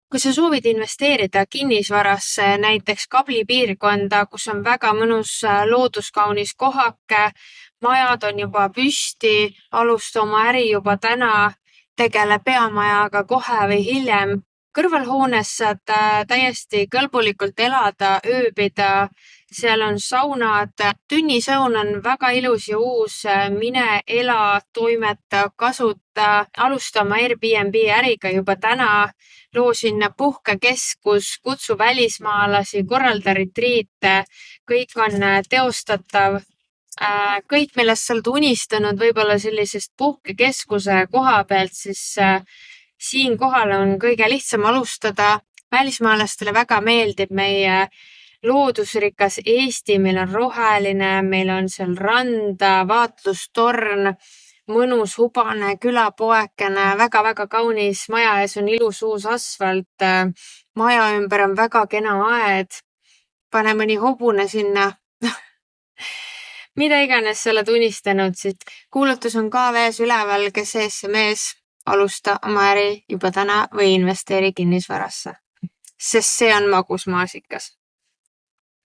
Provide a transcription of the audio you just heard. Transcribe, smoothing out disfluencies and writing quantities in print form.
Kui sa soovid investeerida kinnisvarasse, näiteks Kabli piirkonda, kus on väga mõnus looduskaunis kohake, majad on juba püsti, alusta oma äri juba täna, tegele peamajaga kohe või hiljem. Kõrvalhoones saad täiesti kõlbulikult elada, ööbida, seal on saunad. Tünnisaun on väga ilus ja uus, mine ela, toimeta, kasuta, alusta oma Airbnb äriga juba täna. Loo sinna puhkekeskus, kutsu välismaalasi, korralda retriite, kõik on teostatav. Kõik, millest sa oled unistanud võib-olla sellisest puhkekeskuse koha pealt, siis siinkohal on kõige lihtsam alustada. Välismaalastele väga meeldib meie loodusrikas Eesti, meil on roheline, meil on seal randa, vaatlustorn, mõnus hubane külapoekene, väga-väga kaunis, maja ees on ilus uus asfalt, maja ümber on väga kena aed, pane mõni hobune sinna. Mida iganes sa oled unistanud, siis kuulutus on ka vees üleval, kes ees see mees, alusta oma äri juba täna või investeeri kinnisvarasse, sest see on magus maasikas.